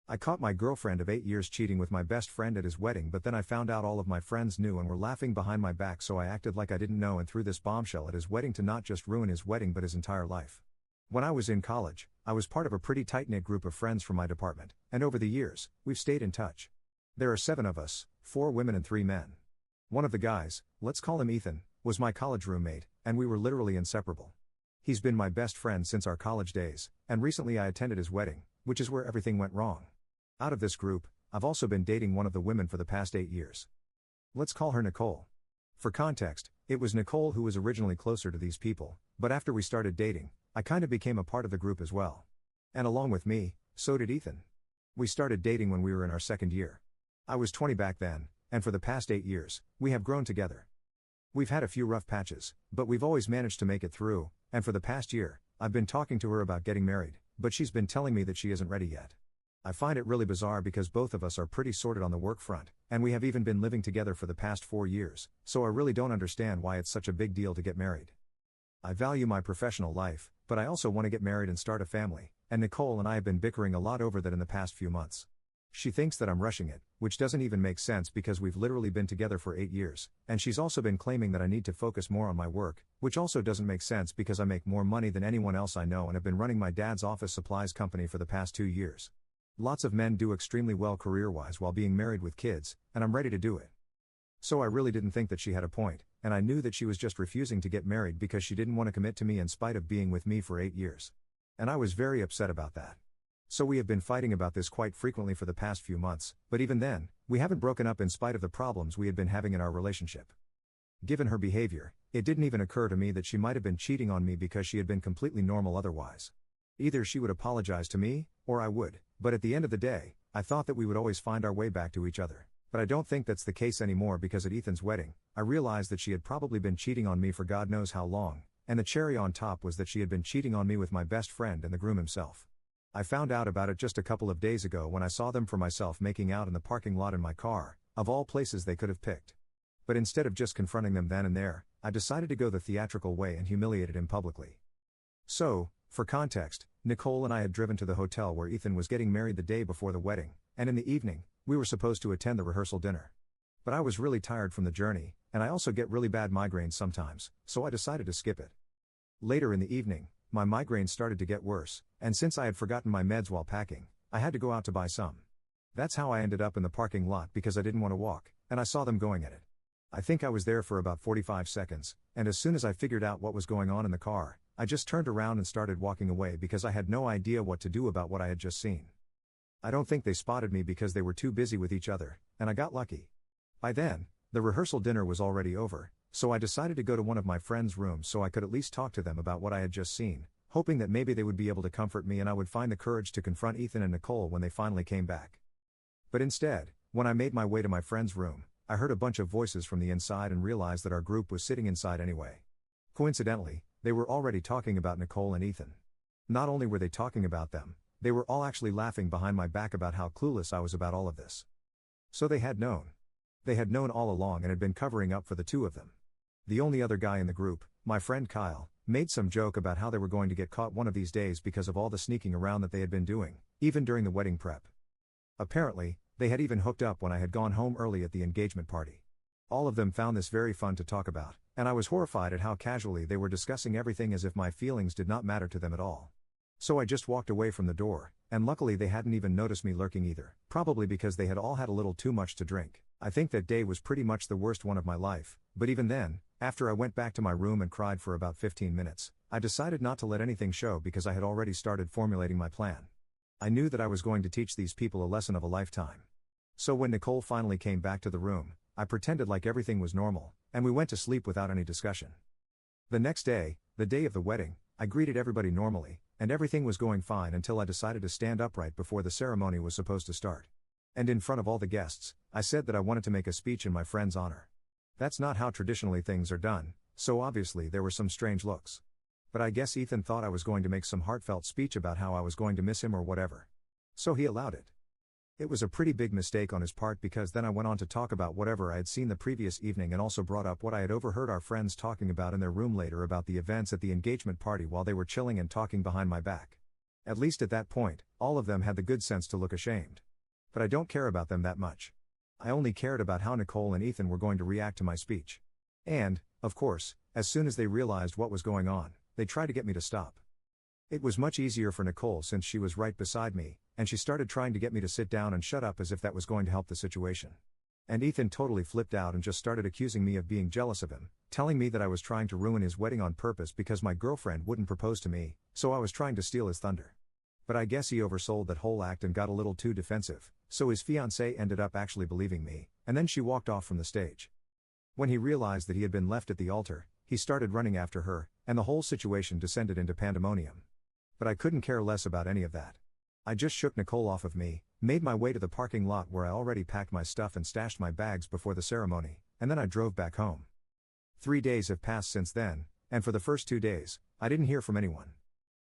I caught my girlfriend of 8 years cheating with my best friend at his wedding, but then I found out all of my friends knew and were laughing behind my back, so I acted like I didn't know and threw this bombshell at his wedding to not just ruin his wedding but his entire life. When I was in college, I was part of a pretty tight-knit group of friends from my department, and over the years, we've stayed in touch. There are 7 of us, 4 women and 3 men. One of the guys, let's call him Ethan, was my college roommate, and we were literally inseparable. He's been my best friend since our college days, and recently I attended his wedding, which is where everything went wrong. Out of this group, I've also been dating one of the women for the past 8 years. Let's call her Nicole. For context, it was Nicole who was originally closer to these people, but after we started dating, I kind of became a part of the group as well. And along with me, so did Ethan. We started dating when we were in our second year. I was 20 back then, and for the past 8 years, we have grown together. We've had a few rough patches, but we've always managed to make it through, and for the past year, I've been talking to her about getting married, but she's been telling me that she isn't ready yet. I find it really bizarre because both of us are pretty sorted on the work front, and we have even been living together for the past 4 years, so I really don't understand why it's such a big deal to get married. I value my professional life, but I also want to get married and start a family, and Nicole and I have been bickering a lot over that in the past few months. She thinks that I'm rushing it, which doesn't even make sense because we've literally been together for 8 years, and she's also been claiming that I need to focus more on my work, which also doesn't make sense because I make more money than anyone else I know and have been running my dad's office supplies company for the past 2 years. Lots of men do extremely well career-wise while being married with kids, and I'm ready to do it. So I really didn't think that she had a point, and I knew that she was just refusing to get married because she didn't want to commit to me in spite of being with me for 8 years. And I was very upset about that. So we have been fighting about this quite frequently for the past few months, but even then, we haven't broken up in spite of the problems we had been having in our relationship. Given her behavior, it didn't even occur to me that she might have been cheating on me because she had been completely normal otherwise. Either she would apologize to me, or I would, but at the end of the day, I thought that we would always find our way back to each other. But I don't think that's the case anymore because at Ethan's wedding, I realized that she had probably been cheating on me for God knows how long, and the cherry on top was that she had been cheating on me with my best friend and the groom himself. I found out about it just a couple of days ago when I saw them for myself making out in the parking lot in my car, of all places they could have picked. But instead of just confronting them then and there, I decided to go the theatrical way and humiliated him publicly. So, for context, Nicole and I had driven to the hotel where Ethan was getting married the day before the wedding, and in the evening, we were supposed to attend the rehearsal dinner. But I was really tired from the journey, and I also get really bad migraines sometimes, so I decided to skip it. Later in the evening, my migraines started to get worse, and since I had forgotten my meds while packing, I had to go out to buy some. That's how I ended up in the parking lot because I didn't want to walk, and I saw them going at it. I think I was there for about 45 seconds, and as soon as I figured out what was going on in the car, I just turned around and started walking away because I had no idea what to do about what I had just seen. I don't think they spotted me because they were too busy with each other, and I got lucky. By then, the rehearsal dinner was already over, so I decided to go to one of my friends' rooms so I could at least talk to them about what I had just seen, hoping that maybe they would be able to comfort me and I would find the courage to confront Ethan and Nicole when they finally came back. But instead, when I made my way to my friend's room, I heard a bunch of voices from the inside and realized that our group was sitting inside anyway. Coincidentally, they were already talking about Nicole and Ethan. Not only were they talking about them, they were all actually laughing behind my back about how clueless I was about all of this. So they had known. They had known all along and had been covering up for the two of them. The only other guy in the group, my friend Kyle, made some joke about how they were going to get caught one of these days because of all the sneaking around that they had been doing, even during the wedding prep. Apparently, they had even hooked up when I had gone home early at the engagement party. All of them found this very fun to talk about, and I was horrified at how casually they were discussing everything as if my feelings did not matter to them at all. So I just walked away from the door, and luckily they hadn't even noticed me lurking either, probably because they had all had a little too much to drink. I think that day was pretty much the worst one of my life, but even then, after I went back to my room and cried for about 15 minutes, I decided not to let anything show because I had already started formulating my plan. I knew that I was going to teach these people a lesson of a lifetime. So when Nicole finally came back to the room, I pretended like everything was normal, and we went to sleep without any discussion. The next day, the day of the wedding, I greeted everybody normally, and everything was going fine until I decided to stand upright before the ceremony was supposed to start. And in front of all the guests, I said that I wanted to make a speech in my friend's honor. That's not how traditionally things are done, so obviously there were some strange looks. But I guess Ethan thought I was going to make some heartfelt speech about how I was going to miss him or whatever. So he allowed it. It was a pretty big mistake on his part because then I went on to talk about whatever I had seen the previous evening and also brought up what I had overheard our friends talking about in their room later about the events at the engagement party while they were chilling and talking behind my back. At least at that point, all of them had the good sense to look ashamed. But I don't care about them that much. I only cared about how Nicole and Ethan were going to react to my speech. And, of course, as soon as they realized what was going on, they tried to get me to stop. It was much easier for Nicole since she was right beside me, and she started trying to get me to sit down and shut up as if that was going to help the situation. And Ethan totally flipped out and just started accusing me of being jealous of him, telling me that I was trying to ruin his wedding on purpose because my girlfriend wouldn't propose to me, so I was trying to steal his thunder. But I guess he oversold that whole act and got a little too defensive, so his fiancée ended up actually believing me, and then she walked off from the stage. When he realized that he had been left at the altar, he started running after her, and the whole situation descended into pandemonium. But I couldn't care less about any of that. I just shook Nicole off of me, made my way to the parking lot where I already packed my stuff and stashed my bags before the ceremony, and then I drove back home. 3 days have passed since then, and for the first 2 days, I didn't hear from anyone.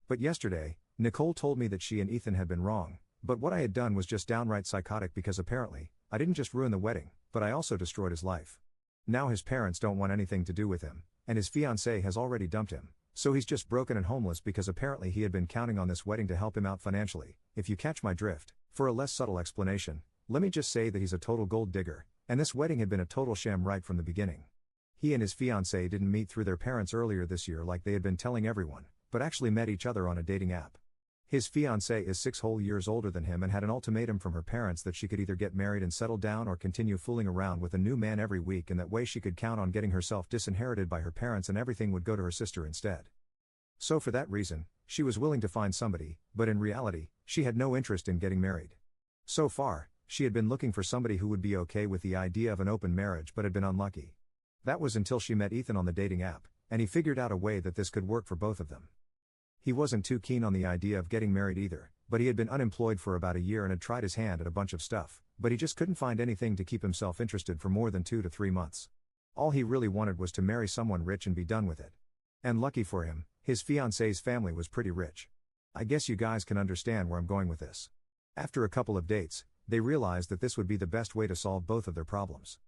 But yesterday, Nicole told me that she and Ethan had been wrong, but what I had done was just downright psychotic because apparently, I didn't just ruin the wedding, but I also destroyed his life. Now his parents don't want anything to do with him, and his fiancée has already dumped him, so he's just broken and homeless because apparently he had been counting on this wedding to help him out financially, if you catch my drift. For a less subtle explanation, let me just say that he's a total gold digger, and this wedding had been a total sham right from the beginning. He and his fiancée didn't meet through their parents earlier this year like they had been telling everyone, but actually met each other on a dating app. His fiancée is 6 whole years older than him and had an ultimatum from her parents that she could either get married and settle down or continue fooling around with a new man every week, and that way she could count on getting herself disinherited by her parents and everything would go to her sister instead. So for that reason, she was willing to find somebody, but in reality, she had no interest in getting married. So far, she had been looking for somebody who would be okay with the idea of an open marriage but had been unlucky. That was until she met Ethan on the dating app, and he figured out a way that this could work for both of them. He wasn't too keen on the idea of getting married either, but he had been unemployed for about a year and had tried his hand at a bunch of stuff, but he just couldn't find anything to keep himself interested for more than 2 to 3 months. All he really wanted was to marry someone rich and be done with it. And lucky for him, his fiancée's family was pretty rich. I guess you guys can understand where I'm going with this. After a couple of dates, they realized that this would be the best way to solve both of their problems.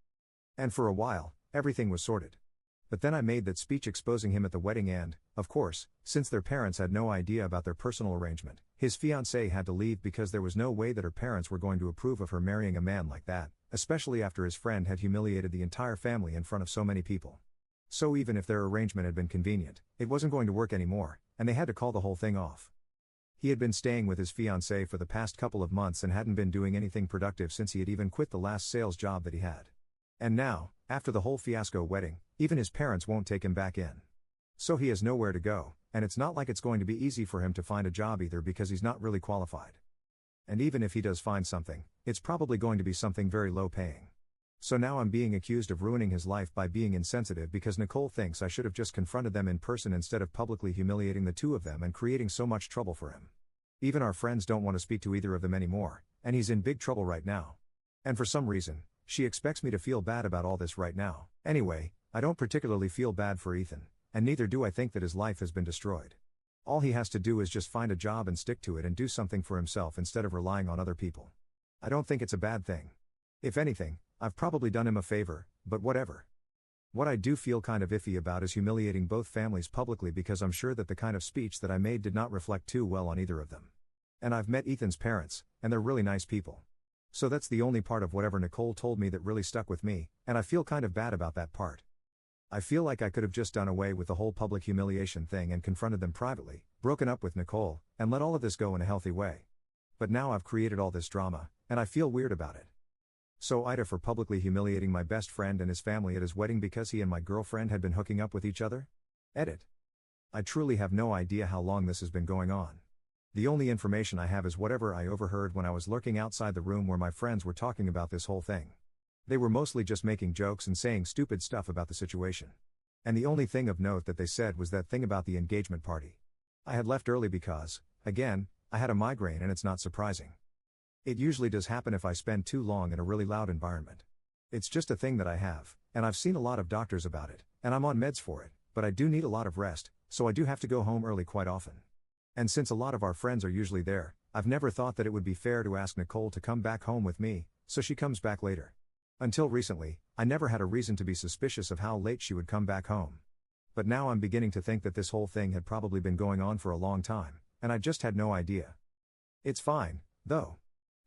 And for a while, everything was sorted. But then I made that speech exposing him at the wedding and, of course, since their parents had no idea about their personal arrangement, his fiancée had to leave because there was no way that her parents were going to approve of her marrying a man like that, especially after his friend had humiliated the entire family in front of so many people. So even if their arrangement had been convenient, it wasn't going to work anymore, and they had to call the whole thing off. He had been staying with his fiancée for the past couple of months and hadn't been doing anything productive since he had even quit the last sales job that he had. And now, after the whole fiasco wedding, even his parents won't take him back in. So he has nowhere to go, and it's not like it's going to be easy for him to find a job either because he's not really qualified. And even if he does find something, it's probably going to be something very low paying. So now I'm being accused of ruining his life by being insensitive because Nicole thinks I should have just confronted them in person instead of publicly humiliating the two of them and creating so much trouble for him. Even our friends don't want to speak to either of them anymore, and he's in big trouble right now. And for some reason, she expects me to feel bad about all this right now. Anyway, I don't particularly feel bad for Ethan, and neither do I think that his life has been destroyed. All he has to do is just find a job and stick to it and do something for himself instead of relying on other people. I don't think it's a bad thing. If anything, I've probably done him a favor, but whatever. What I do feel kind of iffy about is humiliating both families publicly because I'm sure that the kind of speech that I made did not reflect too well on either of them. And I've met Ethan's parents, and they're really nice people. So that's the only part of whatever Nicole told me that really stuck with me, and I feel kind of bad about that part. I feel like I could have just done away with the whole public humiliation thing and confronted them privately, broken up with Nicole, and let all of this go in a healthy way. But now I've created all this drama, and I feel weird about it. So Ida for publicly humiliating my best friend and his family at his wedding because he and my girlfriend had been hooking up with each other? Edit. I truly have no idea how long this has been going on. The only information I have is whatever I overheard when I was lurking outside the room where my friends were talking about this whole thing. They were mostly just making jokes and saying stupid stuff about the situation. And the only thing of note that they said was that thing about the engagement party. I had left early because, again, I had a migraine and it's not surprising. It usually does happen if I spend too long in a really loud environment. It's just a thing that I have, and I've seen a lot of doctors about it, and I'm on meds for it, but I do need a lot of rest, so I do have to go home early quite often. And since a lot of our friends are usually there, I've never thought that it would be fair to ask Nicole to come back home with me, so she comes back later. Until recently, I never had a reason to be suspicious of how late she would come back home. But now I'm beginning to think that this whole thing had probably been going on for a long time, and I just had no idea. It's fine, though.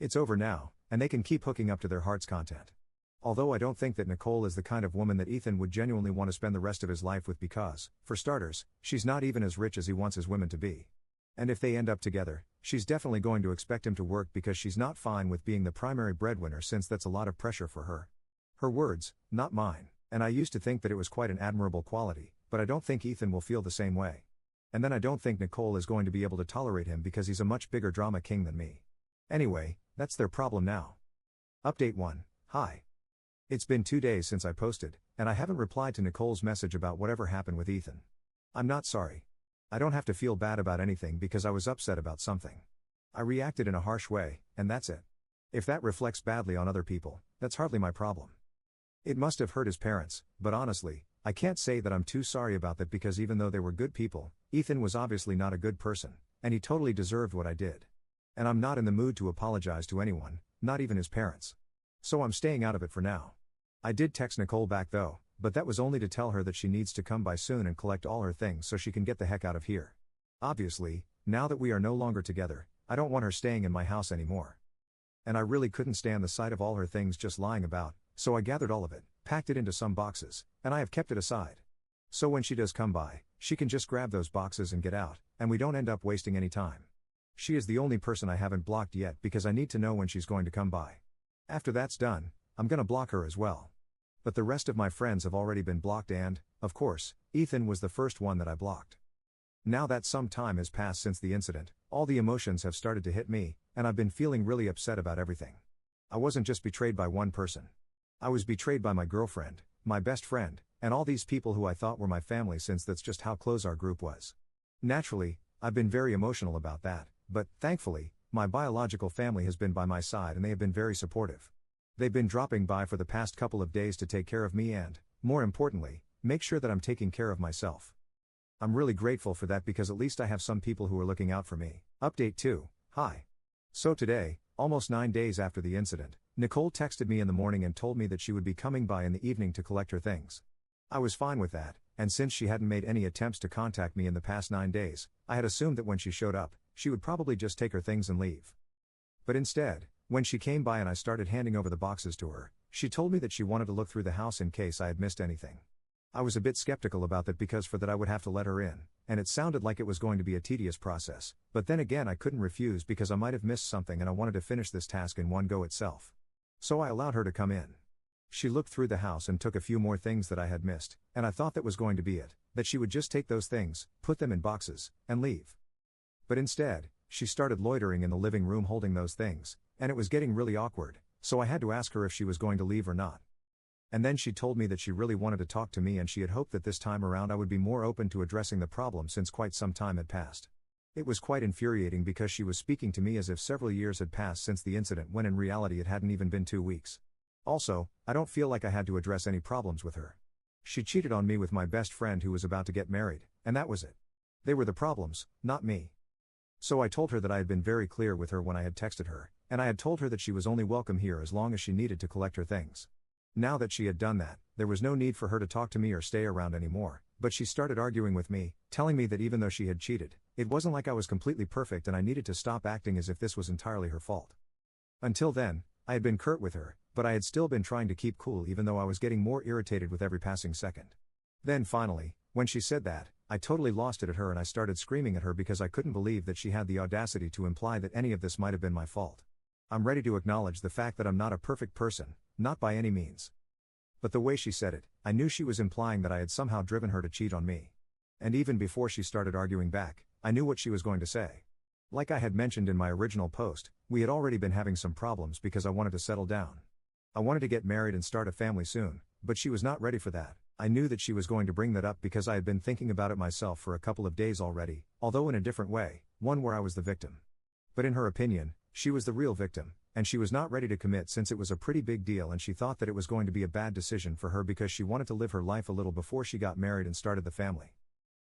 It's over now, and they can keep hooking up to their heart's content. Although I don't think that Nicole is the kind of woman that Ethan would genuinely want to spend the rest of his life with because, for starters, she's not even as rich as he wants his women to be. And if they end up together, she's definitely going to expect him to work because she's not fine with being the primary breadwinner since that's a lot of pressure for her. Her words, not mine, and I used to think that it was quite an admirable quality, but I don't think Ethan will feel the same way. And then I don't think Nicole is going to be able to tolerate him because he's a much bigger drama king than me. Anyway, that's their problem now. Update 1. Hi. It's been 2 days since I posted, and I haven't replied to Nicole's message about whatever happened with Ethan. I'm not sorry. I don't have to feel bad about anything because I was upset about something. I reacted in a harsh way, and that's it. If that reflects badly on other people, that's hardly my problem. It must have hurt his parents, but honestly, I can't say that I'm too sorry about that because even though they were good people, Ethan was obviously not a good person, and he totally deserved what I did. And I'm not in the mood to apologize to anyone, not even his parents. So I'm staying out of it for now. I did text Nicole back though, but that was only to tell her that she needs to come by soon and collect all her things so she can get the heck out of here. Obviously, now that we are no longer together, I don't want her staying in my house anymore. And I really couldn't stand the sight of all her things just lying about, so I gathered all of it, packed it into some boxes, and I have kept it aside. So when she does come by, she can just grab those boxes and get out, and we don't end up wasting any time. She is the only person I haven't blocked yet because I need to know when she's going to come by. After that's done, I'm gonna block her as well. But the rest of my friends have already been blocked and, of course, Ethan was the first one that I blocked. Now that some time has passed since the incident, all the emotions have started to hit me, and I've been feeling really upset about everything. I wasn't just betrayed by one person. I was betrayed by my girlfriend, my best friend, and all these people who I thought were my family since that's just how close our group was. Naturally, I've been very emotional about that, but, thankfully, my biological family has been by my side and they have been very supportive. They've been dropping by for the past couple of days to take care of me and, more importantly, make sure that I'm taking care of myself. I'm really grateful for that because at least I have some people who are looking out for me. Update 2. Hi. So today, almost 9 days after the incident, Nicole texted me in the morning and told me that she would be coming by in the evening to collect her things. I was fine with that, and since she hadn't made any attempts to contact me in the past 9 days, I had assumed that when she showed up, she would probably just take her things and leave. But instead, when she came by and I started handing over the boxes to her, she told me that she wanted to look through the house in case I had missed anything. I was a bit skeptical about that because for that I would have to let her in, and it sounded like it was going to be a tedious process, but then again I couldn't refuse because I might have missed something and I wanted to finish this task in one go itself. So I allowed her to come in. She looked through the house and took a few more things that I had missed, and I thought that was going to be it, that she would just take those things, put them in boxes, and leave. But instead, she started loitering in the living room holding those things, and it was getting really awkward, so I had to ask her if she was going to leave or not. And then she told me that she really wanted to talk to me and she had hoped that this time around I would be more open to addressing the problem since quite some time had passed. It was quite infuriating because she was speaking to me as if several years had passed since the incident when in reality it hadn't even been 2 weeks. Also, I don't feel like I had to address any problems with her. She cheated on me with my best friend who was about to get married, and that was it. They were the problems, not me. So I told her that I had been very clear with her when I had texted her, and I had told her that she was only welcome here as long as she needed to collect her things. Now that she had done that, there was no need for her to talk to me or stay around anymore, but she started arguing with me, telling me that even though she had cheated, it wasn't like I was completely perfect and I needed to stop acting as if this was entirely her fault. Until then, I had been curt with her, but I had still been trying to keep cool even though I was getting more irritated with every passing second. Then finally, when she said that, I totally lost it at her and I started screaming at her because I couldn't believe that she had the audacity to imply that any of this might have been my fault. I'm ready to acknowledge the fact that I'm not a perfect person, not by any means. But the way she said it, I knew she was implying that I had somehow driven her to cheat on me. And even before she started arguing back, I knew what she was going to say. Like I had mentioned in my original post, we had already been having some problems because I wanted to settle down. I wanted to get married and start a family soon, but she was not ready for that. I knew that she was going to bring that up because I had been thinking about it myself for a couple of days already, although in a different way, one where I was the victim. But in her opinion, she was the real victim, and she was not ready to commit since it was a pretty big deal and she thought that it was going to be a bad decision for her because she wanted to live her life a little before she got married and started the family.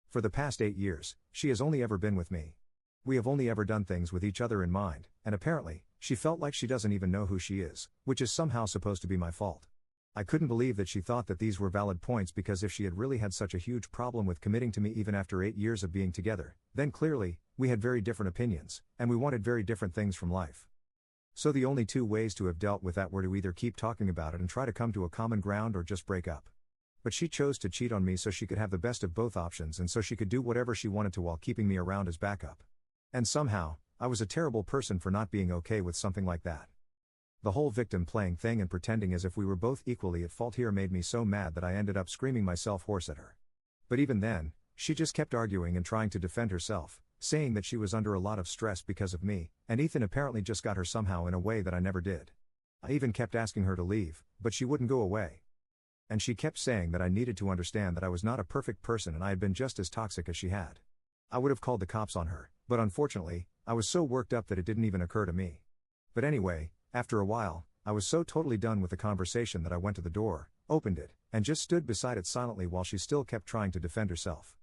For the past 8 years, she has only ever been with me. We have only ever done things with each other in mind, and apparently, she felt like she doesn't even know who she is, which is somehow supposed to be my fault. I couldn't believe that she thought that these were valid points, because if she had really had such a huge problem with committing to me even after 8 years of being together, then clearly, we had very different opinions, and we wanted very different things from life. So the only two ways to have dealt with that were to either keep talking about it and try to come to a common ground, or just break up. But she chose to cheat on me so she could have the best of both options, and so she could do whatever she wanted to while keeping me around as backup. And somehow, I was a terrible person for not being okay with something like that. The whole victim playing thing and pretending as if we were both equally at fault here made me so mad that I ended up screaming myself hoarse at her. But even then, she just kept arguing and trying to defend herself, saying that she was under a lot of stress because of me, and Ethan apparently just got her somehow in a way that I never did. I even kept asking her to leave, but she wouldn't go away. And she kept saying that I needed to understand that I was not a perfect person and I had been just as toxic as she had. I would have called the cops on her, but unfortunately, I was so worked up that it didn't even occur to me. But anyway, after a while, I was so totally done with the conversation that I went to the door, opened it, and just stood beside it silently while she still kept trying to defend herself.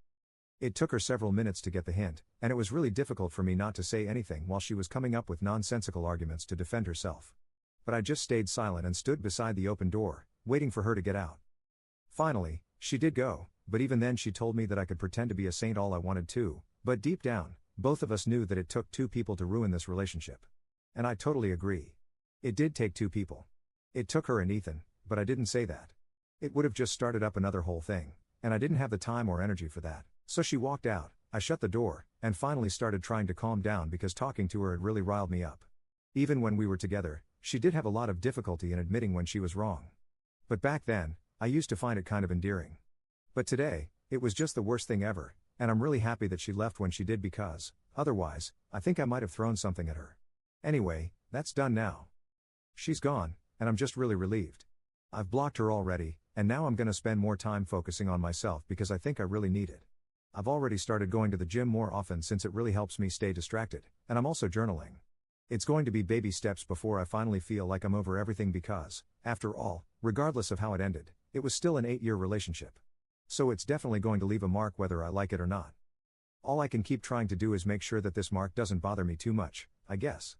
It took her several minutes to get the hint, and it was really difficult for me not to say anything while she was coming up with nonsensical arguments to defend herself. But I just stayed silent and stood beside the open door, waiting for her to get out. Finally, she did go, but even then she told me that I could pretend to be a saint all I wanted to, but deep down, both of us knew that it took two people to ruin this relationship. And I totally agree. It did take two people. It took her and Ethan, but I didn't say that. It would have just started up another whole thing, and I didn't have the time or energy for that. So she walked out, I shut the door, and finally started trying to calm down because talking to her had really riled me up. Even when we were together, she did have a lot of difficulty in admitting when she was wrong. But back then, I used to find it kind of endearing. But today, it was just the worst thing ever, and I'm really happy that she left when she did, because, otherwise, I think I might have thrown something at her. Anyway, that's done now. She's gone, and I'm just really relieved. I've blocked her already, and now I'm gonna spend more time focusing on myself because I think I really need it. I've already started going to the gym more often since it really helps me stay distracted, and I'm also journaling. It's going to be baby steps before I finally feel like I'm over everything because, after all, regardless of how it ended, it was still an 8-year relationship. So it's definitely going to leave a mark whether I like it or not. All I can keep trying to do is make sure that this mark doesn't bother me too much, I guess.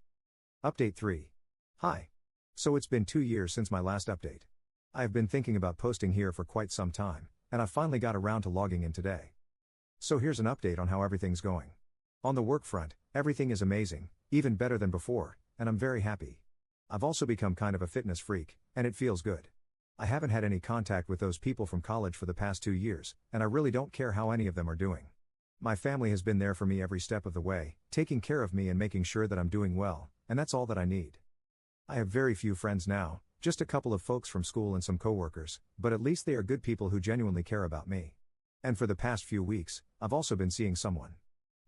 Update 3. Hi. So it's been 2 years since my last update. I have been thinking about posting here for quite some time, and I finally got around to logging in today. So here's an update on how everything's going. On the work front, everything is amazing, even better than before, and I'm very happy. I've also become kind of a fitness freak, and it feels good. I haven't had any contact with those people from college for the past 2 years, and I really don't care how any of them are doing. My family has been there for me every step of the way, taking care of me and making sure that I'm doing well, and that's all that I need. I have very few friends now, just a couple of folks from school and some coworkers, but at least they are good people who genuinely care about me. And for the past few weeks, I've also been seeing someone.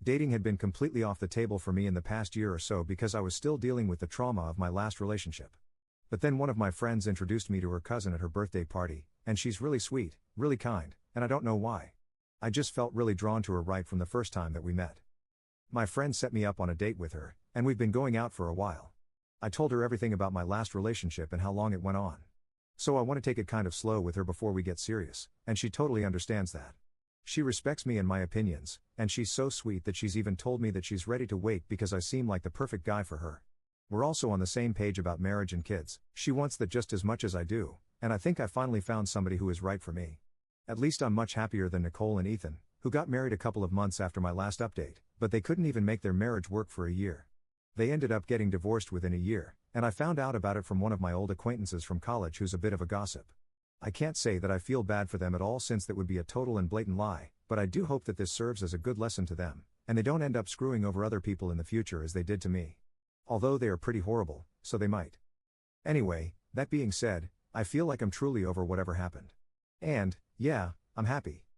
Dating had been completely off the table for me in the past year or so because I was still dealing with the trauma of my last relationship. But then one of my friends introduced me to her cousin at her birthday party, and she's really sweet, really kind, and I don't know why. I just felt really drawn to her right from the first time that we met. My friend set me up on a date with her, and we've been going out for a while. I told her everything about my last relationship and how long it went on. So I want to take it kind of slow with her before we get serious, and she totally understands that. She respects me and my opinions, and she's so sweet that she's even told me that she's ready to wait because I seem like the perfect guy for her. We're also on the same page about marriage and kids. She wants that just as much as I do, and I think I finally found somebody who is right for me. At least I'm much happier than Nicole and Ethan, who got married a couple of months after my last update, but they couldn't even make their marriage work for a year. They ended up getting divorced within a year, and I found out about it from one of my old acquaintances from college who's a bit of a gossip. I can't say that I feel bad for them at all since that would be a total and blatant lie, but I do hope that this serves as a good lesson to them, and they don't end up screwing over other people in the future as they did to me. Although they are pretty horrible, so they might. Anyway, that being said, I feel like I'm truly over whatever happened. And, yeah, I'm happy.